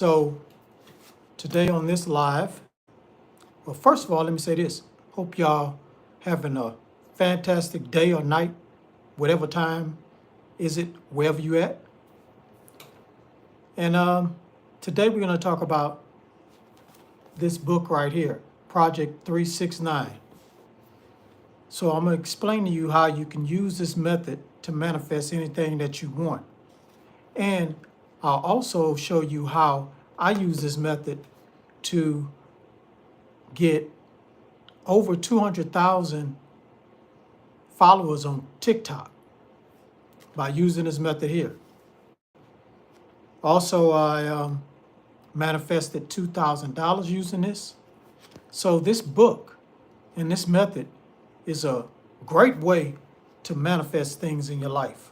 So today on this live, well, first of all, let me say this. Hope y'all having a fantastic day or night, whatever time is it, wherever you at. And today we're going to talk about this book right here, Project 369. So I'm going to explain to you how you can use this method to manifest anything that you want. And I'll also show you how I use this method to get over 200,000 followers on TikTok by using this method here. Also, I manifested $2,000 using this. So this book and this method is a great way to manifest things in your life.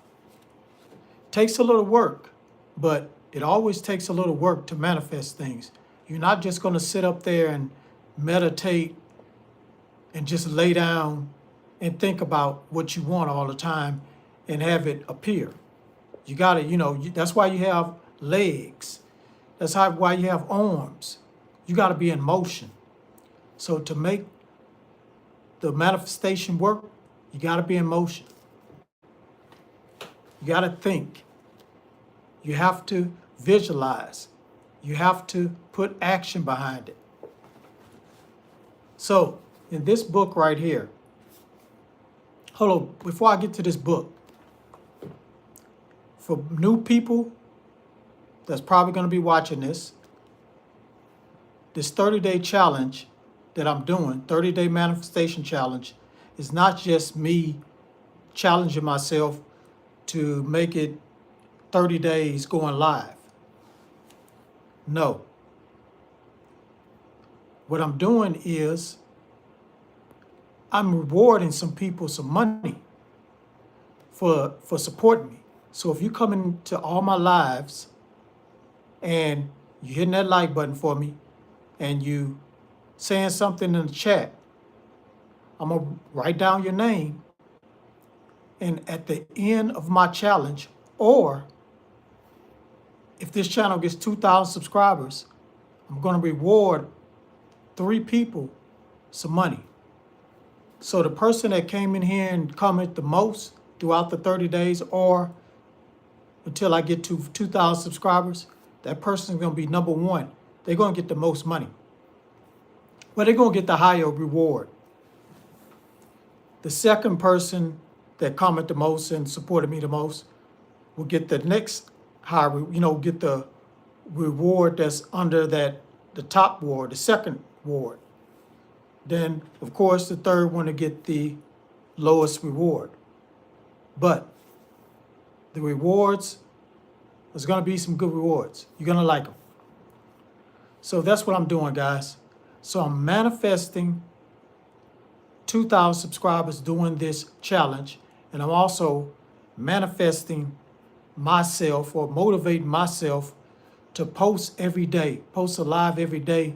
Takes a little work, but it always takes a little work to manifest things. You're not just going to sit up there and meditate and just lay down and think about what you want all the time and have it appear. You got to, that's why you have legs. That's why you have arms. You got to be in motion. So to make the manifestation work, you got to be in motion. You got to think. You have to visualize. You have to put action behind it. So in this book right here, hold on, before I get to this book, for new people that's probably going to be watching this 30-day challenge that I'm doing, 30-day manifestation challenge, is not just me challenging myself to make it 30 days going live. No. What I'm doing is I'm rewarding some people some money for supporting me. So if you come into all my lives and you're hitting that like button for me and you saying something in the chat, I'm going to write down your name, and at the end of my challenge, or if this channel gets 2,000 subscribers, I'm going to reward 3 people some money. So the person that came in here and commented the most throughout the 30 days or until I get to 2,000 subscribers, that person is going to be number 1. They're going to get the most money. Well, they're going to get the higher reward. The second person that commented the most and supported me the most will get the next higher, get the reward that's under the top ward, the second ward. Then, of course, the third one to get the lowest reward. But the rewards, there's going to be some good rewards. You're going to like them. So that's what I'm doing, guys. So I'm manifesting 2,000 subscribers doing this challenge. And I'm also manifesting myself or motivating myself to post every day, post a live every day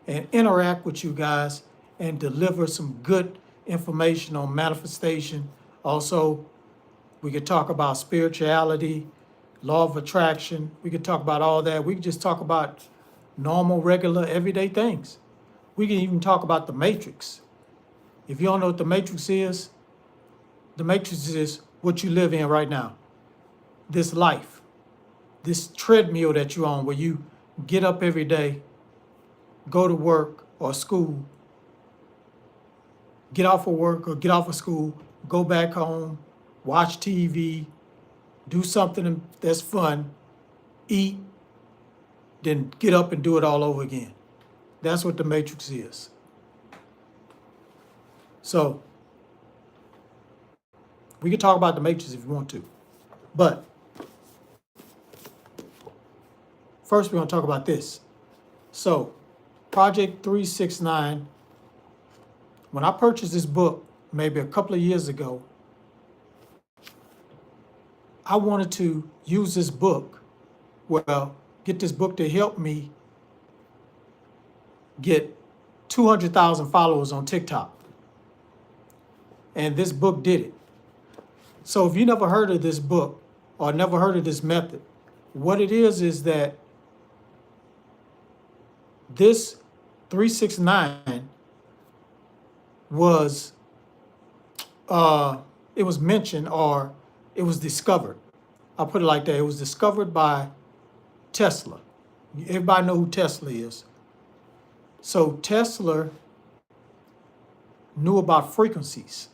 and interact with you guys and deliver some good information on manifestation. Also, we could talk about spirituality, law of attraction. We could talk about all that. We could just talk about normal, regular, everyday things. We can even talk about the matrix. If you don't know what the matrix is what you live in right now. This life, this treadmill that you're on where you get up every day, go to work or school, get off of work or get off of school, go back home, watch TV, do something that's fun, eat, then get up and do it all over again. That's what the matrix is. So we can talk about the matrix if you want to. But first, we're going to talk about this. So, Project 369, when I purchased this book maybe a couple of years ago, I wanted to use this book, get this book to help me get 200,000 followers on TikTok. And this book did it. So if you never heard of this book or never heard of this method, what it is that this 369 was, it was mentioned, or it was discovered. I'll put it like that. It was discovered by Tesla. Everybody know who Tesla is. So Tesla knew about frequencies.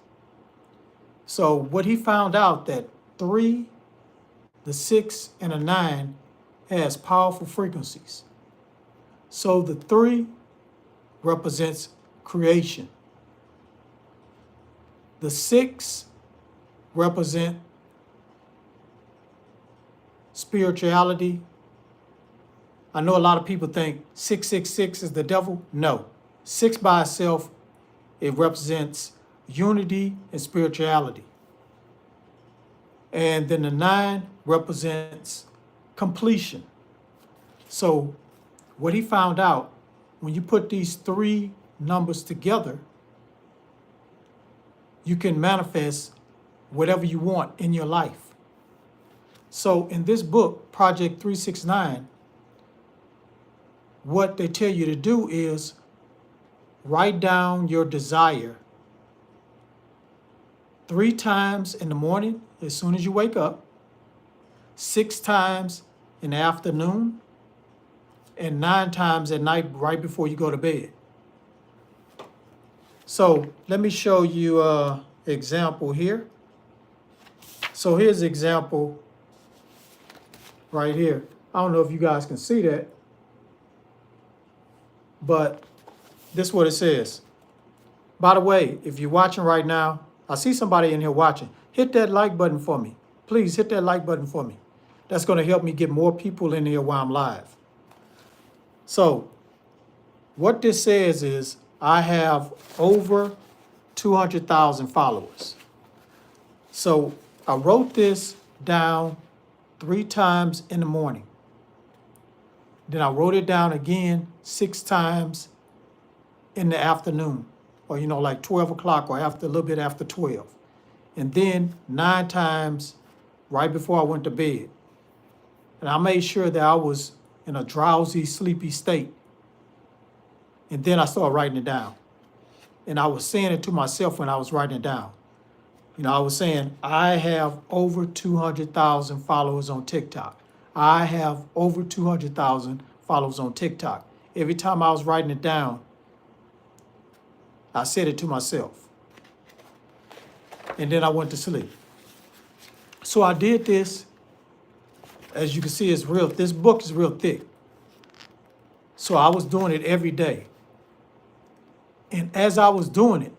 So what he found out that 3, the 6, and a 9 has powerful frequencies. So the 3 represents creation. The 6 represent spirituality. I know a lot of people think 666 is the devil. No. 6 by itself, it represents unity and spirituality. And then the 9 represents completion. So what he found out, when you put these 3 numbers together, you can manifest whatever you want in your life. So in this book, Project 369, what they tell you to do is write down your desire 3 times in the morning as soon as you wake up, 6 times in the afternoon, and 9 times at night right before you go to bed. So let me show you an example here. So here's an example right here. I don't know if you guys can see that, but this is what it says. By the way, if you're watching right now, I see somebody in here watching. Hit that like button for me. Please hit that like button for me. That's going to help me get more people in here while I'm live. So what this says is I have over 200,000 followers. So I wrote this down 3 times in the morning. Then I wrote it down again 6 times in the afternoon, or like 12 o'clock or after a little bit after 12. And then 9 times right before I went to bed. And I made sure that I was in a drowsy, sleepy state. And then I started writing it down. And I was saying it to myself when I was writing it down. I was saying, I have over 200,000 followers on TikTok. I have over 200,000 followers on TikTok. Every time I was writing it down, I said it to myself. And then I went to sleep. So I did this. As you can see, it's real. This book is real thick. So I was doing it every day. And as I was doing it,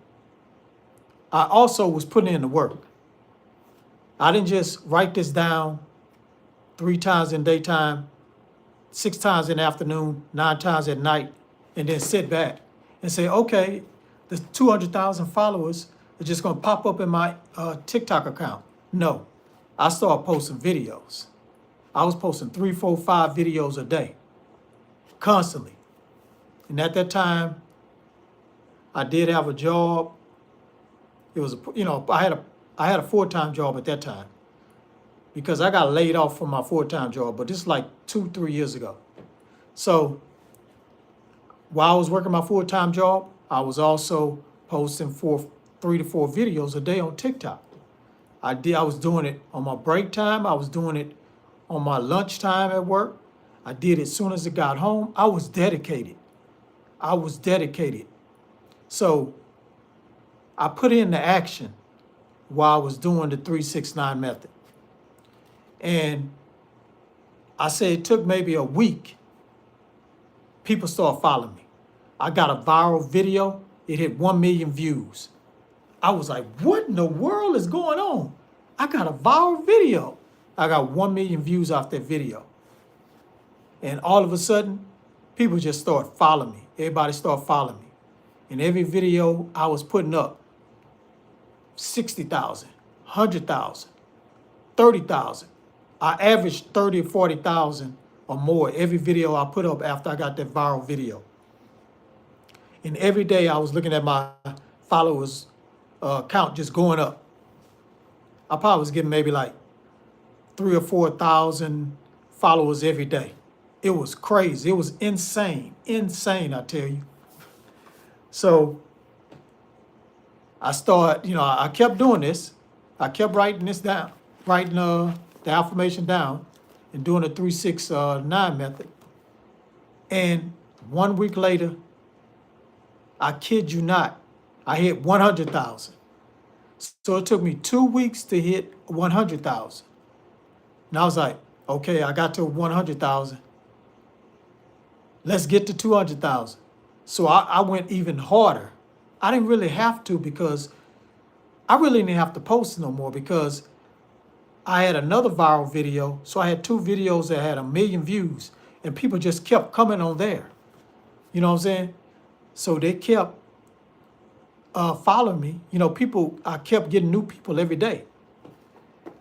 I also was putting in the work. I didn't just write this down 3 times in daytime, 6 times in the afternoon, 9 times at night, and then sit back and say, okay, the 200,000 followers are just going to pop up in my TikTok account. No, I started posting videos. I was posting 3, 4, 5 videos a day, constantly. And at that time, I did have a job. It was, I had a full-time job at that time because I got laid off from my full-time job, but this is like 2, 3 years ago. So while I was working my full-time job, I was also posting 3 to 4 videos a day on TikTok. I was doing it on my break time. I was doing it on my lunch time at work. I did it as soon as I got home. I was dedicated. So I put in the action while I was doing the 369 method. And I say it took maybe a week. People started following me. I got a viral video. It hit 1 million views. I was like, what in the world is going on? I got a viral video. I got 1 million views off that video. And all of a sudden, people just started following me. Everybody started following me. And every video I was putting up, 60,000, 100,000, 30,000. I averaged 30 or 40,000 or more every video I put up after I got that viral video. And every day I was looking at my followers count just going up. I probably was getting maybe like 3,000 or 4,000 followers every day. It was crazy. It was insane. Insane, I tell you. So I started, I kept doing this. I kept writing this down, writing the affirmation down and doing the 3-6-9 method. And 1 week later, I kid you not, I hit 100,000. So it took me 2 weeks to hit 100,000. And I was like, okay, I got to 100,000. Let's get to 200,000. So I went even harder. I didn't really have to because I really didn't have to post no more because I had another viral video. So I had 2 videos that had 1 million views and people just kept coming on there. You know what I'm saying? So they kept following me. I kept getting new people every day.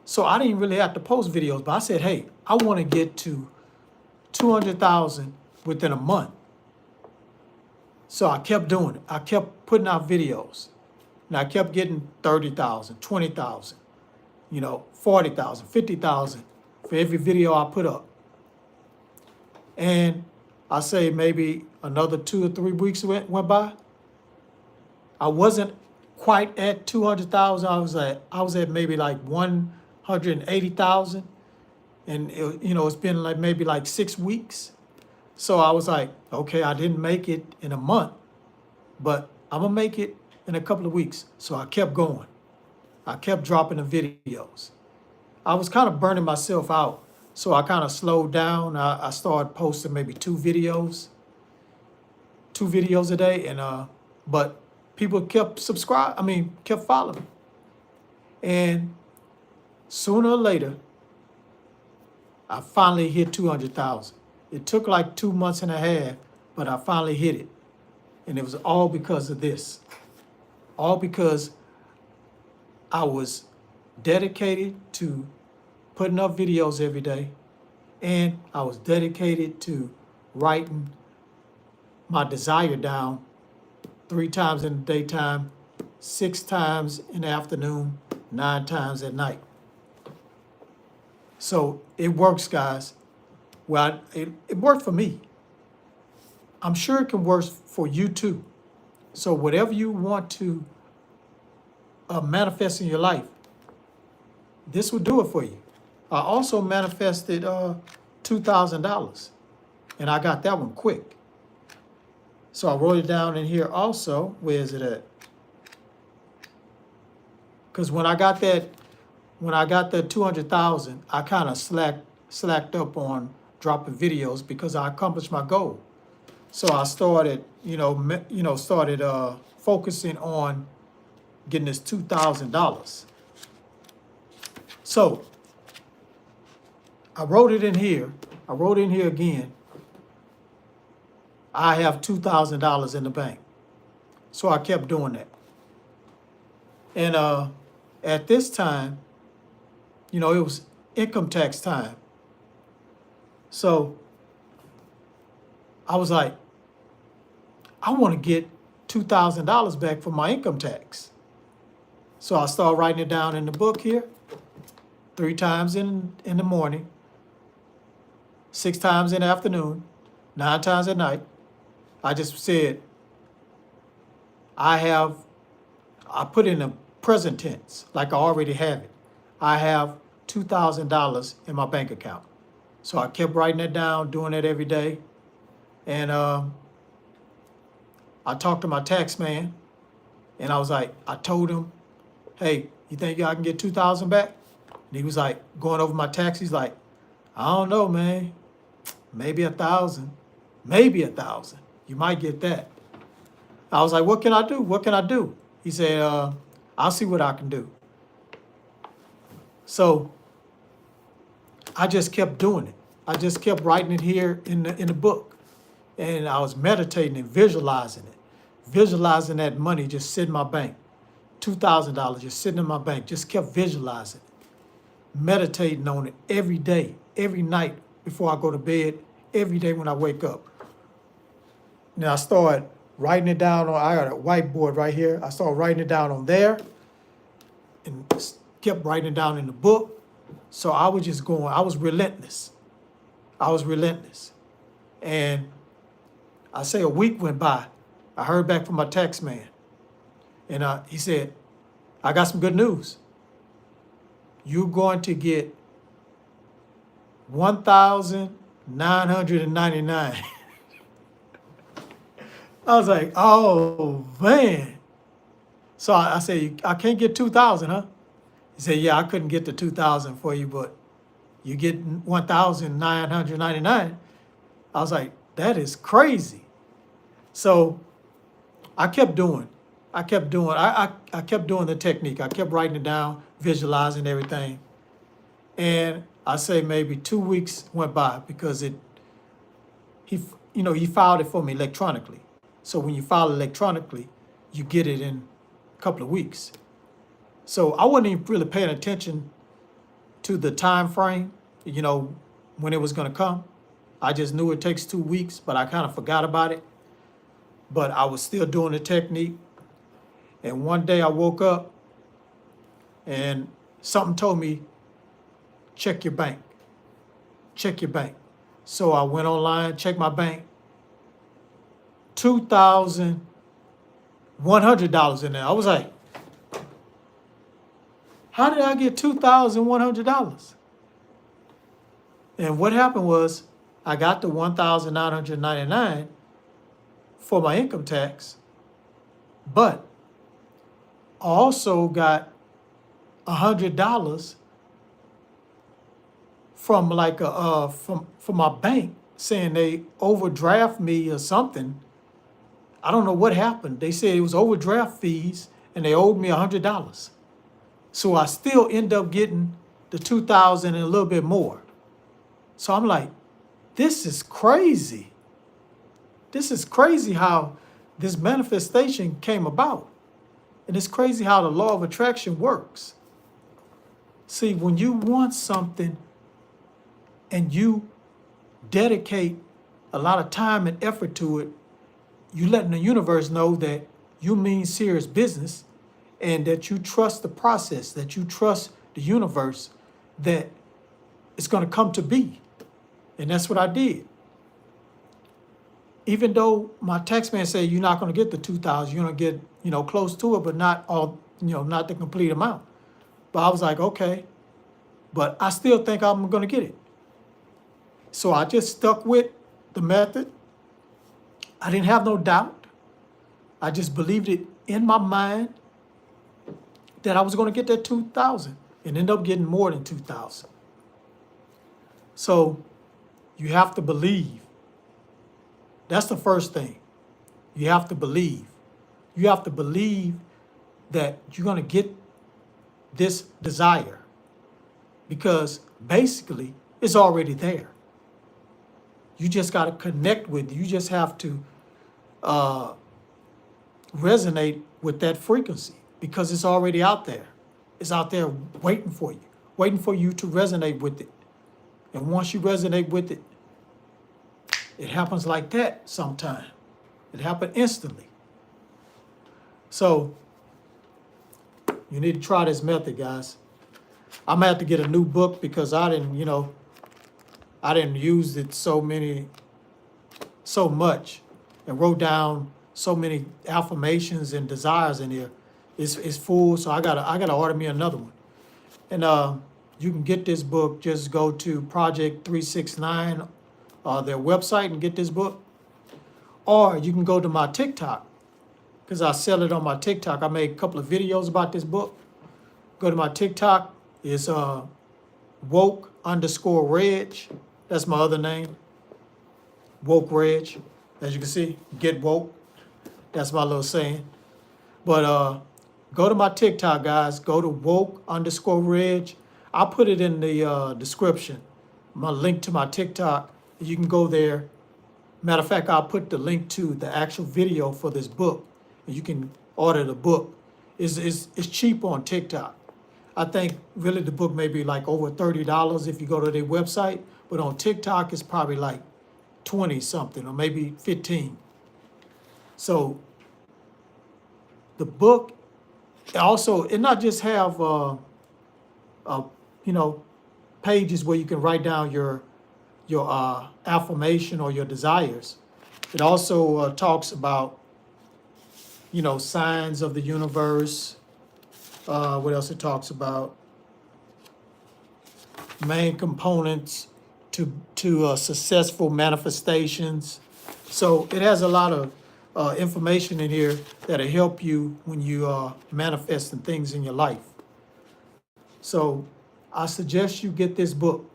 So I didn't really have to post videos, but I said, hey, I want to get to 200,000 within a month. So I kept doing it. I kept putting out videos. And I kept getting 30,000, 20,000, 40,000, 50,000 for every video I put up. And I say maybe another 2 or 3 weeks went by. I wasn't quite at 200,000. I was at maybe like 180,000. And it's been like maybe like 6 weeks. So I was like, okay, I didn't make it in a month, but I'm gonna make it in a couple of weeks. So I kept going. I kept dropping the videos. I was kind of burning myself out. So I kind of slowed down. I started posting maybe 2 videos a day. And but people kept kept following me. And sooner or later, I finally hit 200,000. It took like 2 months and a half, but I finally hit it. And it was all because of this. All because I was dedicated to putting up videos every day. And I was dedicated to writing my desire down 3 times in the daytime, 6 times in the afternoon, 9 times at night. So it works, guys. Well, it worked for me. I'm sure it can work for you too. So whatever you want to manifest in your life, this will do it for you. I also manifested $2,000, and I got that one quick. So I wrote it down in here also. Where is it at? Because when I got that 200,000, I kind of slacked up on dropping videos because I accomplished my goal. So I started, focusing on getting this $2,000. So I wrote it in here. I wrote in here again. I have $2,000 in the bank. So I kept doing that. And at this time, it was income tax time. So I was like, I want to get $2,000 back from my income tax. So I started writing it down in the book here, 3 times in the morning, 6 times in the afternoon, 9 times at night. I just said, I put in the present tense, like I already have it. I have $2,000 in my bank account. So I kept writing it down, doing it every day. And I talked to my tax man, and I told him, hey, you think I can get 2,000 back? And he was like, going over my tax, he's like, I don't know, man. Maybe 1,000. Maybe 1,000. You might get that. I was like, what can I do? What can I do? He said, I'll see what I can do. So I just kept doing it. I just kept writing it here in the book. And I was meditating and visualizing it. Visualizing that money just sitting in my bank. $2,000 just sitting in my bank. Just kept visualizing it. Meditating on it every day, every night before I go to bed, every day when I wake up. Now I started writing it down I got a whiteboard right here. I started writing it down on there and kept writing it down in the book. So I was just going, I was relentless. And I say a week went by. I heard back from my tax man. And he said, I got some good news. You're going to get 1,999. I was like, oh, man. So I said, I can't get 2,000, huh? He said, yeah, I couldn't get the 2,000 for you, but you get 1,999. I was like, that is crazy. So I kept doing. I kept doing the technique. I kept writing it down, visualizing everything. And I say maybe 2 weeks went by because he filed it for me electronically. So when you file electronically, you get it in a couple of weeks. So I wasn't even really paying attention to the time frame, when it was going to come. I just knew it takes 2 weeks, but I kind of forgot about it. But I was still doing the technique. And one day I woke up and something told me, check your bank. Check your bank. So I went online, checked my bank. $2,100 in there. I was like, how did I get $2,100? And what happened was I got the 1,999 for my income tax, but I also got $100 from from my bank saying they overdraft me or something. I don't know what happened. They said it was overdraft fees and they owed me $100. So I still end up getting the 2,000 and a little bit more. So I'm like, this is crazy. This is crazy how this manifestation came about. And it's crazy how the law of attraction works. See, when you want something and you dedicate a lot of time and effort to it, you letting the universe know that you mean serious business and that you trust the process, that you trust the universe, that it's going to come to be. And that's what I did. Even though my tax man said you're not going to get the 2,000, you're going to get, close to it, but not all, not the complete amount. But I was like, okay, but I still think I'm going to get it. So I just stuck with the method. I didn't have no doubt. I just believed it in my mind that I was going to get that 2,000 and end up getting more than 2,000. So you have to believe. That's the first thing. You have to believe. You have to believe that you're going to get this desire because basically it's already there. You just got to connect with it. You just have to resonate with that frequency because it's already out there. It's out there waiting for you to resonate with it. And once you resonate with it, it happens like that sometime. It happened instantly. So you need to try this method, guys. I'm gonna have to get a new book because I didn't use it so much and wrote down so many affirmations and desires in here. It's full, so I gotta order me another one. And you can get this book. Just go to Project 369, their website, and get this book. Or you can go to my TikTok because I sell it on my TikTok. I made a couple of videos about this book. Go to my TikTok. It's woke_reg. That's my other name. Woke Reg. As you can see, get woke. That's my little saying. But go to my TikTok, guys. Go to woke_reg. I'll put it in the description. My link to my TikTok. You can go there. Matter of fact, I'll put the link to the actual video for this book. And you can order the book. It's cheap on TikTok. I think really the book may be like over $30 if you go to their website. But on TikTok, it's probably like 20 something or maybe 15. So the book also, it not just have pages where you can write down your affirmation or your desires. It also talks about, signs of the universe. What else it talks about? Main components to successful manifestations. So it has a lot of information in here that'll help you when you are manifesting things in your life. So I suggest you get this book.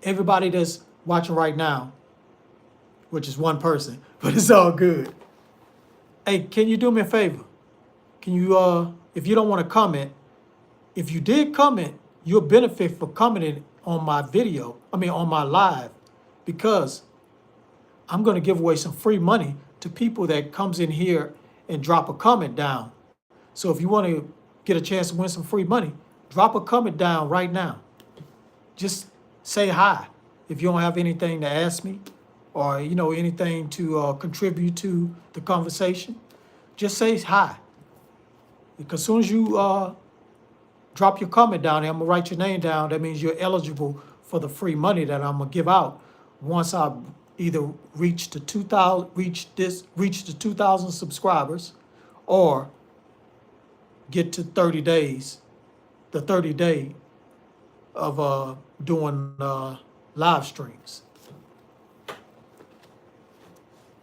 Everybody that's watching right now, which is one person, but it's all good. Hey, can you do me a favor? Can you, if you don't want to comment, if you did comment, you'll benefit for commenting on my video, on my live, because I'm going to give away some free money to people that comes in here and drop a comment down. So if you want to get a chance to win some free money, drop a comment down right now. Just say hi. If you don't have anything to ask me or, anything to contribute to the conversation, just say hi. Because as soon as you drop your comment down there, I'm gonna write your name down. That means you're eligible for the free money that I'm gonna give out once I either reach the 2,000 subscribers, or get to 30 days, the 30-day of doing live streams.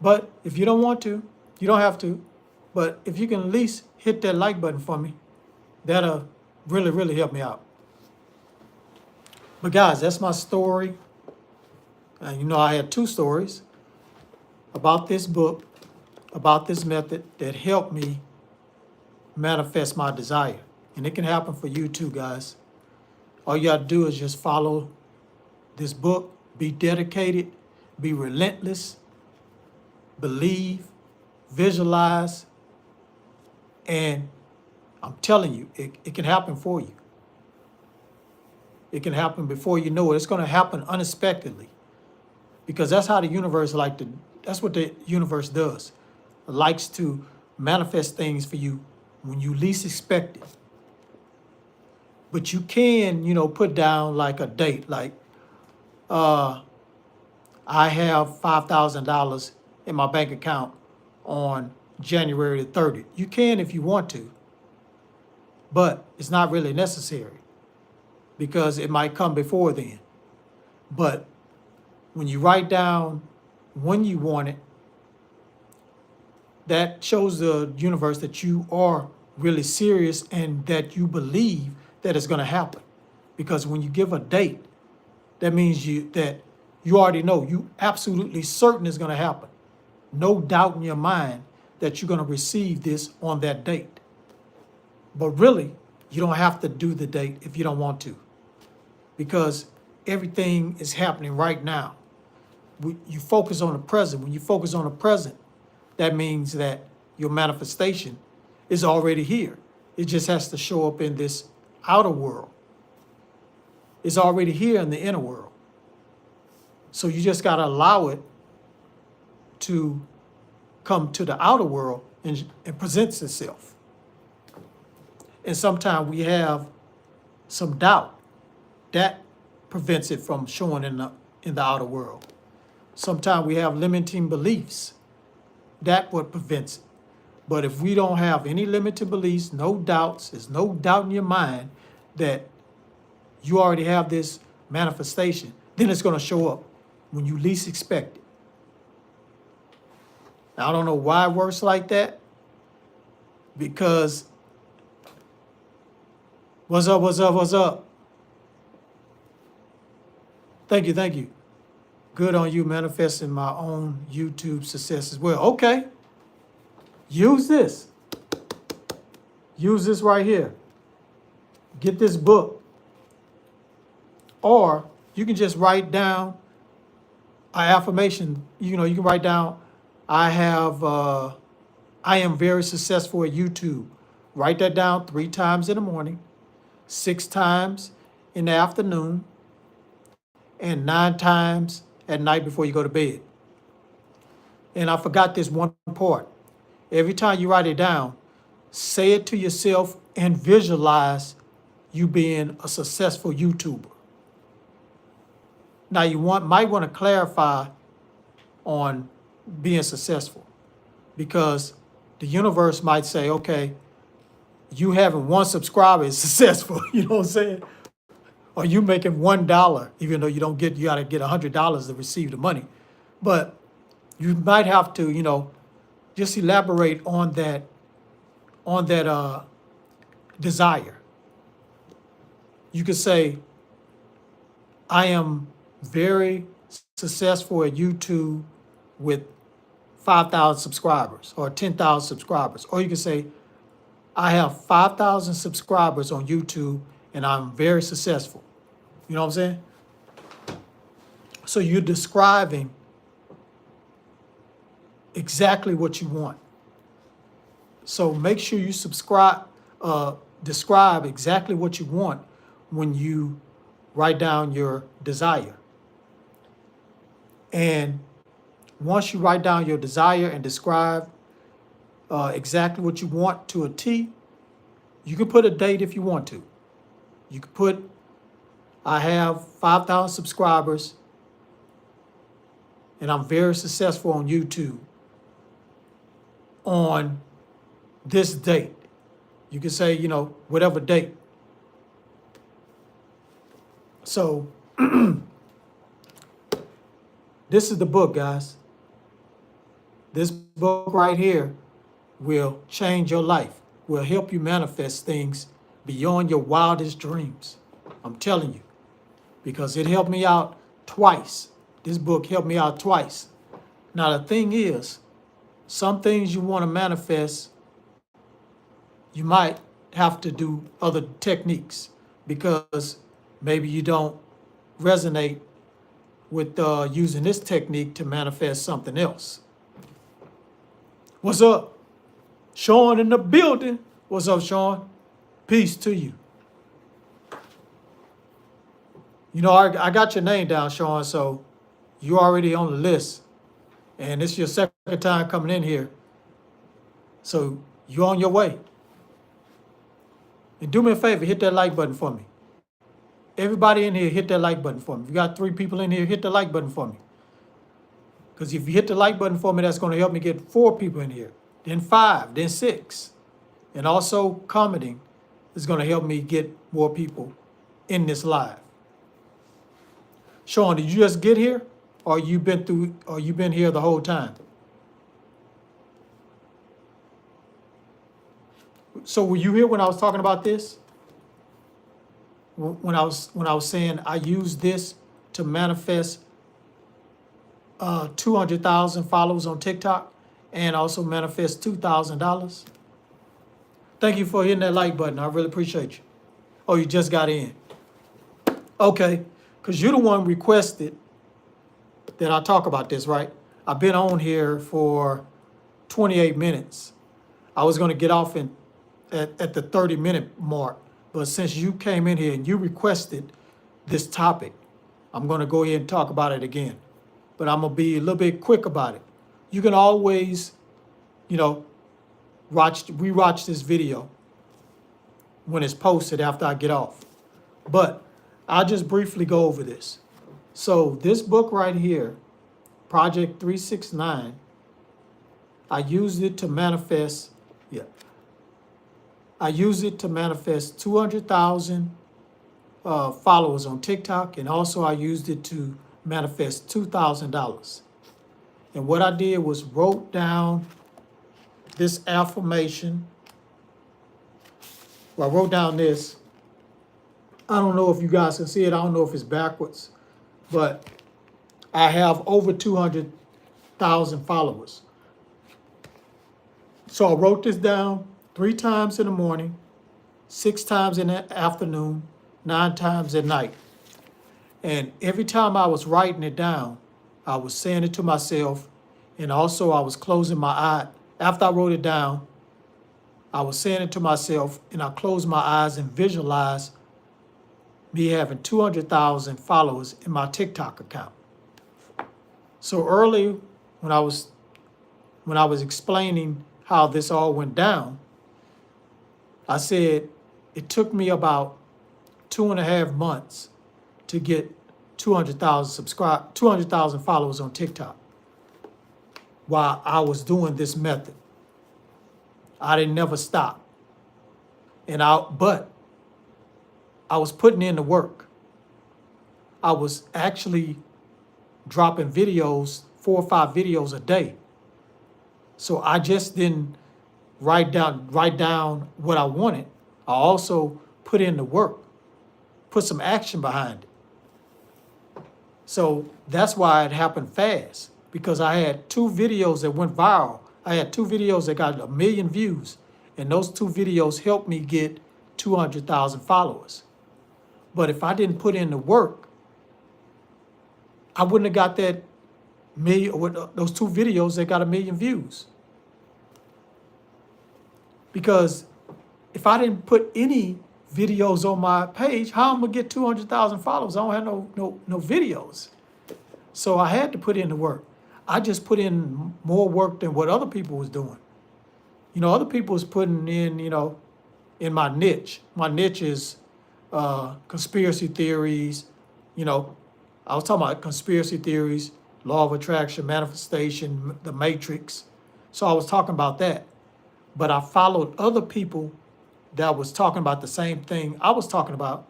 But if you don't want to, you don't have to. But if you can at least hit that like button for me, that'll really, really help me out. But guys, that's my story. And I had 2 stories about this book, about this method that helped me manifest my desire. And it can happen for you too, guys. All you got to do is just follow this book, be dedicated, be relentless, believe, visualize, and I'm telling you, it can happen for you. It can happen before you know it. It's going to happen unexpectedly, because that's how the universe that's what the universe does. It likes to manifest things for you when you least expect it. But you can, put down like a date, like I have $5,000 in my bank account on January the 30th. You can if you want to, but it's not really necessary because it might come before then. But when you write down when you want it, that shows the universe that you are really serious and that you believe that it's going to happen. Because when you give a date, that means that you already know, you absolutely certain it's going to happen. No doubt in your mind that you're going to receive this on that date. But really, you don't have to do the date if you don't want to, because everything is happening right now. You focus on the present. When you focus on the present, that means that your manifestation is already here. It just has to show up in this outer world. It's already here in the inner world. So you just got to allow it to come to the outer world and presents itself. And sometimes we have some doubt that prevents it from showing in the outer world. Sometimes we have limiting beliefs. That what prevents it. But if we don't have any limited beliefs, no doubts, there's no doubt in your mind that you already have this manifestation, then it's going to show up when you least expect it. Now, I don't know why it works like that, because what's up? Thank you. Good on you, manifesting my own YouTube success as well. Okay. Use this. Use this right here. Get this book. Or you can just write down an affirmation. You can write down, I am very successful at YouTube. Write that down 3 times in the morning, 6 times in the afternoon, and 9 times at night before you go to bed. And I forgot this one part. Every time you write it down, say it to yourself and visualize you being a successful YouTuber. Now you might want to clarify on being successful, because the universe might say, okay, you having one subscriber is successful. You know what I'm saying? Or you making $1, even though you got to get $100 to receive the money. But you might have to, just elaborate on that desire. You could say, I am very successful at YouTube with 5,000 subscribers or 10,000 subscribers. Or you can say, I have 5,000 subscribers on YouTube and I'm very successful. You know what I'm saying? So you're describing exactly what you want. So make sure you describe exactly what you want when you write down your desire. And once you write down your desire and describe exactly what you want to a T, you can put a date if you want to. You can put, I have 5,000 subscribers and I'm very successful on YouTube on this date. You can say, whatever date. So this is the book, guys. This book right here will change your life, will help you manifest things beyond your wildest dreams. I'm telling you, because it helped me out twice. This book helped me out twice. Now, the thing is, some things you want to manifest, you might have to do other techniques because maybe you don't resonate with using this technique to manifest something else. What's up? Sean in the building. What's up, Sean? Peace to you. I got your name down, Sean, so you already on the list. And it's your second time coming in here. So you're on your way. And do me a favor, hit that like button for me. Everybody in here, hit that like button for me. If you got 3 people in here, hit the like button for me. Because if you hit the like button for me, that's going to help me get 4 people in here, then 5, then 6. And also commenting is going to help me get more people in this live. Sean, did you just get here? Or you been here the whole time? So were you here when I was talking about this? When I was saying I use this to manifest 200,000 followers on TikTok and also manifest $2,000. Thank you for hitting that like button. I really appreciate you. Oh, you just got in. Okay, because you're the one requested that I talk about this, right? I've been on here for 28 minutes. I was going to get off at the 30-minute mark, but since you came in here and you requested this topic, I'm going to go ahead and talk about it again. But I'm going to be a little bit quick about it. You can always, rewatch this video when it's posted after I get off. But I'll just briefly go over this. So this book right here, Project 369, I used it to manifest, I used it to manifest 200,000 followers on TikTok, and also I used it to manifest $2,000. And what I did was wrote down this affirmation. Well, I wrote down this. I don't know if you guys can see it. I don't know if it's backwards, but I have over 200,000 followers. So I wrote this down 3 times in the morning, 6 times in the afternoon, 9 times at night. And every time I was writing it down, I was saying it to myself, and also I was closing my eye. After I wrote it down, I was saying it to myself, and I closed my eyes and visualized me having 200,000 followers in my TikTok account. So early when I was explaining how this all went down, I said it took me about 2.5 months to get 200,000 followers on TikTok while I was doing this method. I didn't never stop. But I was putting in the work. I was actually dropping videos, 4 or 5 videos a day. So I just didn't write down what I wanted. I also put in the work, put some action behind it. So that's why it happened fast, because I had 2 videos that went viral. I had 2 videos that got 1 million views, and those 2 videos helped me get 200,000 followers. But if I didn't put in the work, I wouldn't have got that those 2 videos that got 1 million views. Because if I didn't put any videos on my page, how am I gonna get 200,000 followers? I don't have no videos. So I had to put in the work. I just put in more work than what other people was doing. Other people was putting in, in my niche. My niche is conspiracy theories. I was talking about conspiracy theories, law of attraction, manifestation, the matrix. So I was talking about that. But I followed other people that was talking about the same thing I was talking about,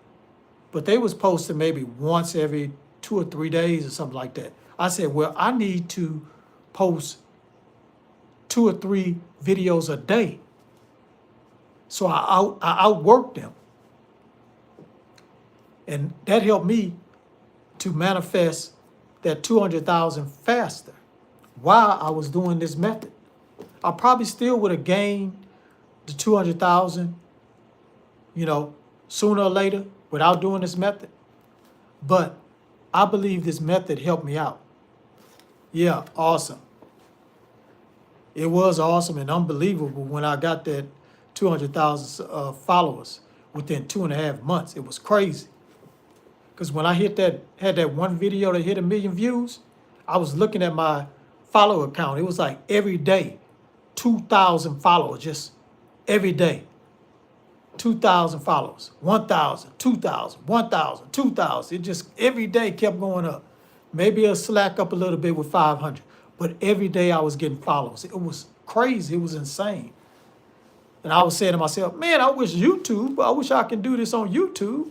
but they was posting maybe once every 2 or 3 days or something like that. I said, well, I need to post 2 or 3 videos a day. So I outworked them. And that helped me to manifest that 200,000 faster while I was doing this method. I probably still would have gained the 200,000, sooner or later without doing this method. But I believe this method helped me out. Yeah, awesome. It was awesome and unbelievable when I got that 200,000 followers within 2.5 months. It was crazy. Because when I had that one video that hit 1 million views, I was looking at my follower count. It was like every day, 2,000 followers, just every day. 2,000 followers, 1,000, 2,000, 1,000, 2,000. It just every day kept going up. Maybe it'll slack up a little bit with 500, but every day I was getting followers. It was crazy. It was insane. And I was saying to myself, man, I wish I can do this on YouTube.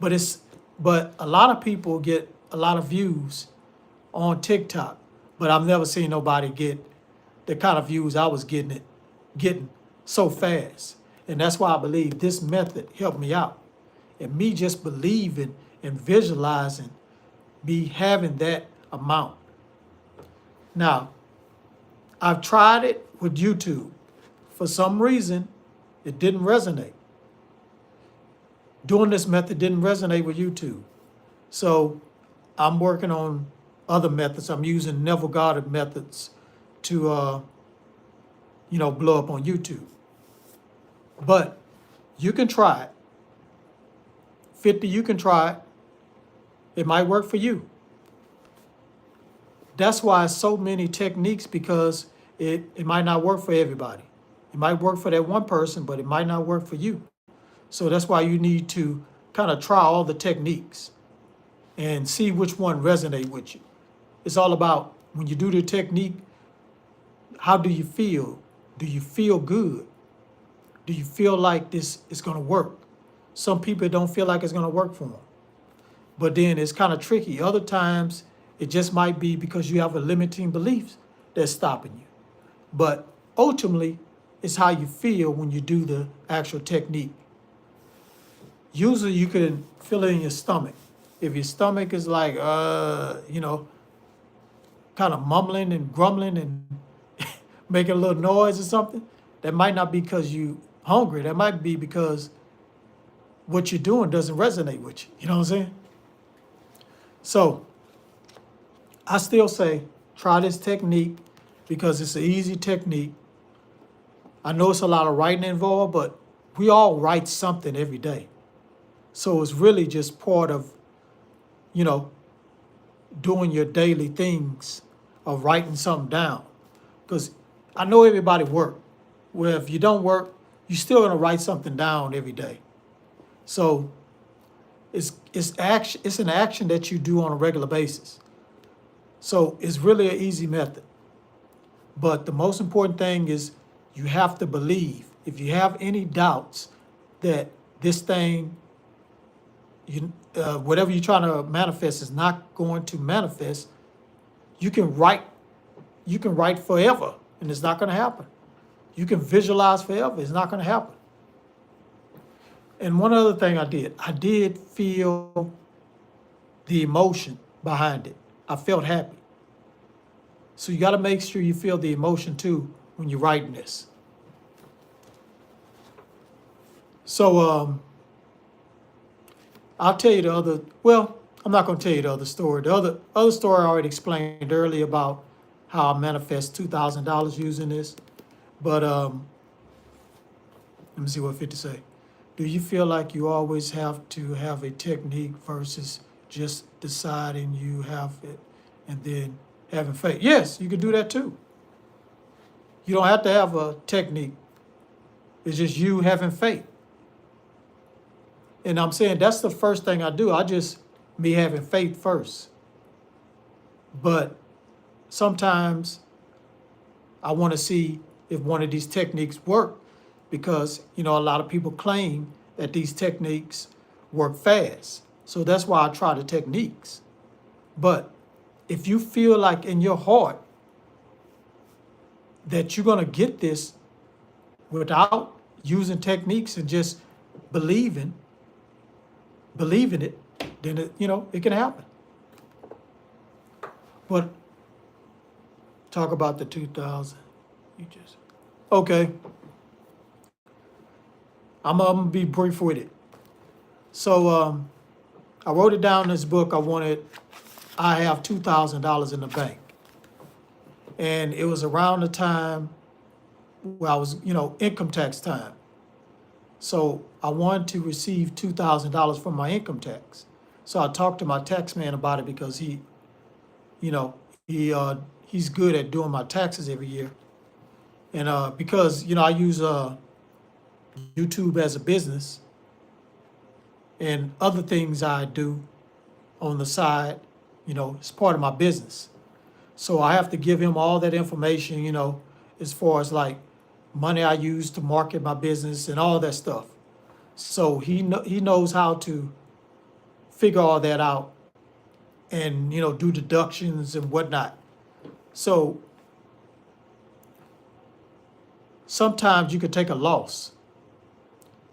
But a lot of people get a lot of views on TikTok, but I've never seen nobody get the kind of views I was getting so fast. And that's why I believe this method helped me out. And me just believing and visualizing me having that amount. Now, I've tried it with YouTube. For some reason, it didn't resonate. Doing this method didn't resonate with YouTube. So I'm working on other methods. I'm using Neville Goddard methods to, blow up on YouTube. But you can try it. 50, you can try it. It might work for you. That's why so many techniques, because it might not work for everybody. It might work for that one person, but it might not work for you. So that's why you need to kind of try all the techniques and see which one resonate with you. It's all about when you do the technique, how do you feel? Do you feel good? Do you feel like this is going to work? Some people don't feel like it's going to work for them. But then it's kind of tricky. Other times, it just might be because you have a limiting belief that's stopping you. But ultimately, it's how you feel when you do the actual technique. Usually, you can feel it in your stomach. If your stomach is like, kind of mumbling and grumbling and making a little noise or something, that might not be because you hungry. That might be because what you're doing doesn't resonate with you. You know what I'm saying? So I still say try this technique because it's an easy technique. I know it's a lot of writing involved, but we all write something every day. So it's really just part of, doing your daily things of writing something down. Because I know everybody work. Well, if you don't work, you're still going to write something down every day. So It's an action that you do on a regular basis. So it's really an easy method. But the most important thing is you have to believe. If you have any doubts that this thing, whatever you're trying to manifest is not going to manifest, you can write forever and it's not going to happen. You can visualize forever, it's not going to happen. And one other thing I did feel the emotion behind it. I felt happy. So you got to make sure you feel the emotion too when you're writing this. So I'll tell you the other, well, I'm not going to tell you the other story. The other story I already explained earlier about how I manifest $2,000 using this. But let me see what 50 say. Do you feel like you always have to have a technique versus just deciding you have it and then having faith? Yes, you can do that too. You don't have to have a technique. It's just you having faith. And I'm saying that's the first thing I do. Me having faith first. But sometimes I want to see if one of these techniques work because, a lot of people claim that these techniques work fast. So that's why I try the techniques. But if you feel like in your heart that you're going to get this without using techniques and just believing it, then it can happen. But talk about the 2000. Okay. I'm gonna be brief with it. So I wrote it down in this book. I have $2,000 in the bank. And it was around the time where I was, income tax time. So I wanted to receive $2,000 from my income tax. So I talked to my tax man about it because he's good at doing my taxes every year. And because, I use YouTube as a business and other things I do on the side, it's part of my business. So I have to give him all that information, as far as like money I use to market my business and all that stuff. So he knows how to figure all that out and, do deductions and whatnot. So sometimes you could take a loss.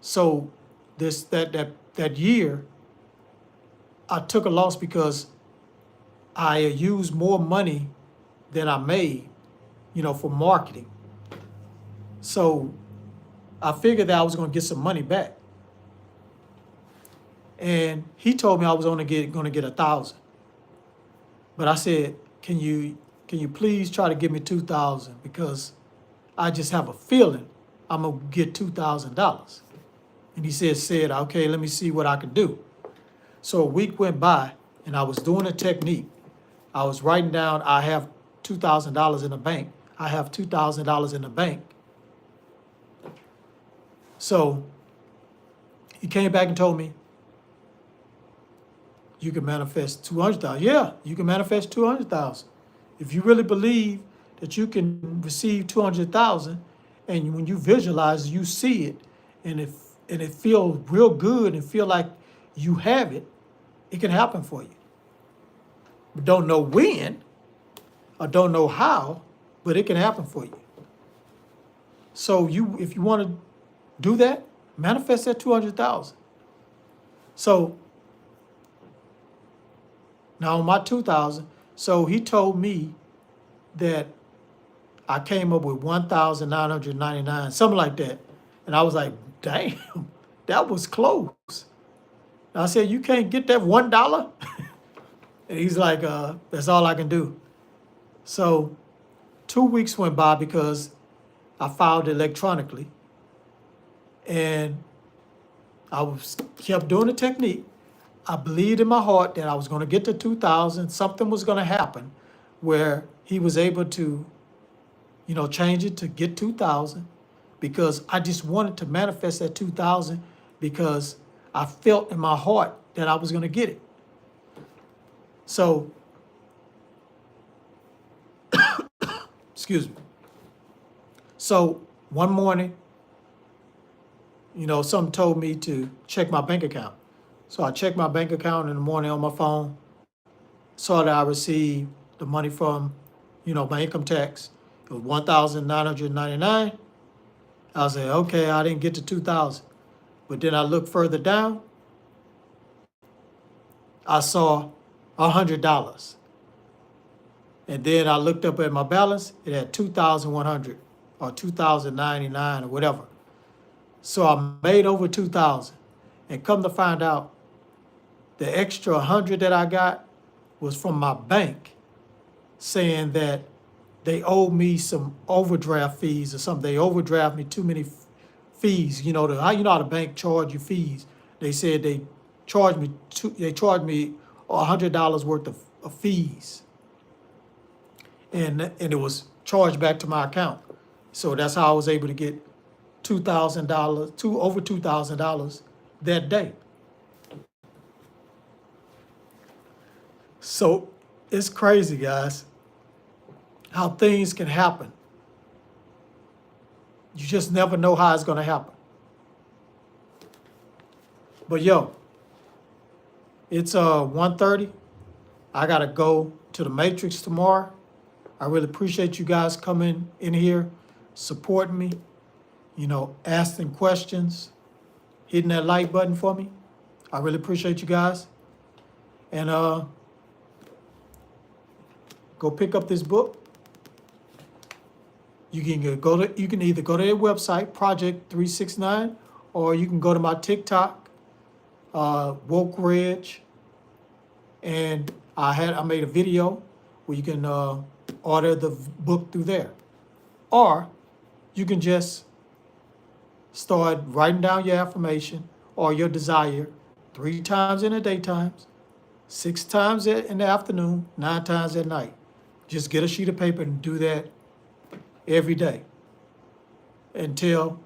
So that year, I took a loss because I used more money than I made, for marketing. So I figured that I was going to get some money back. And he told me I was only going to get 1,000. But I said, can you please try to give me 2,000 because I just have a feeling I'm gonna get $2,000. And he said, okay, let me see what I can do. So a week went by and I was doing a technique. I was writing down, I have $2,000 in the bank. I have $2,000 in the bank. So he came back and told me, you can manifest 200,000. Yeah, you can manifest 200,000. If you really believe that you can receive 200,000, and when you visualize, you see it, and it feels real good and feel like you have it, it can happen for you. But don't know when or don't know how, but it can happen for you. So if you want to do that, manifest that 200,000. So now on my 2,000, so he told me that I came up with 1,999, something like that. And I was like, damn, that was close. And I said, you can't get that $1? And he's like, that's all I can do. So 2 weeks went by because I filed electronically. And I kept doing the technique. I believed in my heart that I was going to get to 2,000. Something was going to happen where he was able to, change it to get 2,000 because I just wanted to manifest that 2,000 because I felt in my heart that I was going to get it. So, excuse me. So one morning, something told me to check my bank account. So I checked my bank account in the morning on my phone, saw that I received the money from, my income tax. It was $1,999. I was like, okay, I didn't get to 2,000. But then I looked further down, I saw $100. And then I looked up at my balance, it had 2,100 or 2,099 or whatever. So I made over 2,000. And come to find out, the extra 100 that I got was from my bank saying that they owed me some overdraft fees or something. They overdraft me too many fees. How the bank charge you fees. They said they charged me $100 worth of fees. And it was charged back to my account. So that's how I was able to get $2,000, over $2,000 that day. So it's crazy, guys, how things can happen. You just never know how it's going to happen. But it's 1:30. I got to go to the Matrix tomorrow. I really appreciate you guys coming in here, supporting me, asking questions, hitting that like button for me. I really appreciate you guys. And go pick up this book. You can either go to their website, Project 369, or you can go to my TikTok, Woke Ridge, and I made a video where you can order the book through there. Or you can just start writing down your affirmation or your desire 3 times in the daytime, 6 times in the afternoon, 9 times at night. Just get a sheet of paper and do that every day until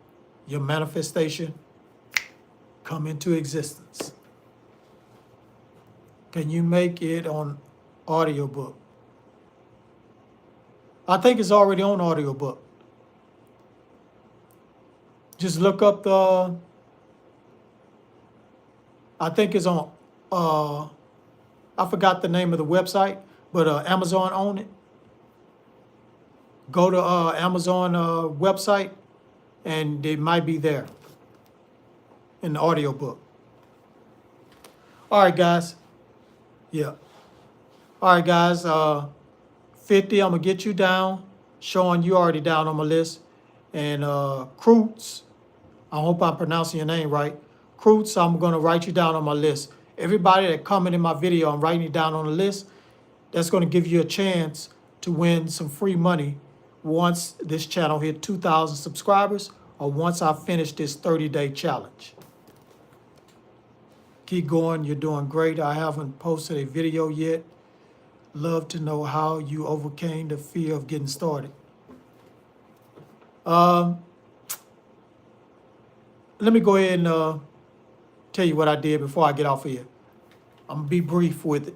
your manifestation come into existence. Can you make it on audiobook? I think it's already on audiobook. Just look up I think it's on, I forgot the name of the website, but Amazon own it. Go to Amazon website and it might be there in the audiobook. All right, guys. Yeah. All right, guys. 50, I'm going to get you down. Sean, you already down on my list. And Krutz, I hope I'm pronouncing your name right. Krutz, I'm going to write you down on my list. Everybody that commented in my video, I'm writing you down on the list. That's going to give you a chance to win some free money once this channel hit 2,000 subscribers or once I finish this 30-day challenge. Keep going. You're doing great. I haven't posted a video yet. Love to know how you overcame the fear of getting started. Let me go ahead and tell you what I did before I get off of here. I'm going to be brief with it.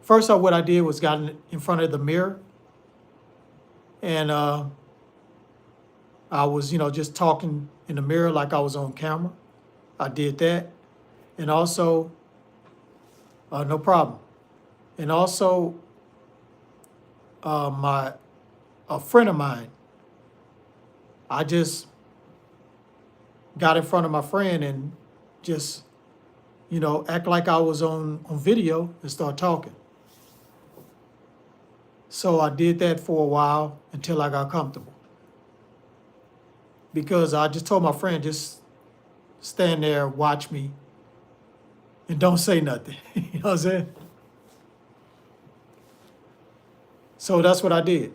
First off, what I did was got in front of the mirror and I was, just talking in the mirror like I was on camera. I did that. And also, no problem. And also, a friend of mine, I just got in front of my friend and just, act like I was on video and start talking. So I did that for a while until I got comfortable. Because I just told my friend, just stand there, watch me, and don't say nothing. You know what I'm saying? So that's what I did.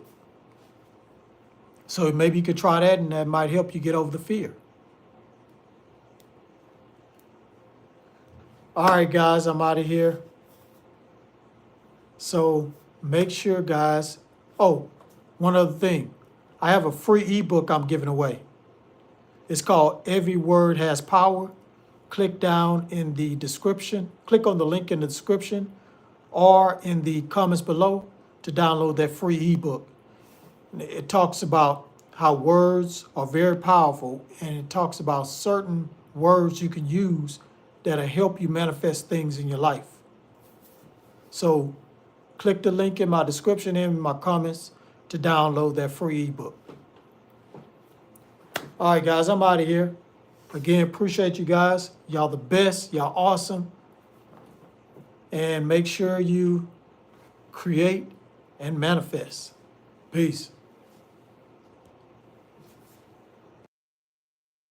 So maybe you could try that and that might help you get over the fear. All right, guys, I'm out of here. So make sure, guys. Oh, one other thing. I have a free ebook I'm giving away. It's called Every Word Has Power. Click down in the description, click on the link in the description or in the comments below to download that free ebook. It talks about how words are very powerful, and it talks about certain words you can use that'll help you manifest things in your life. So click the link in my description and in my comments to download that free ebook. All right, guys, I'm out of here. Again, appreciate you guys. Y'all the best. Y'all awesome. And make sure you create and manifest. Peace.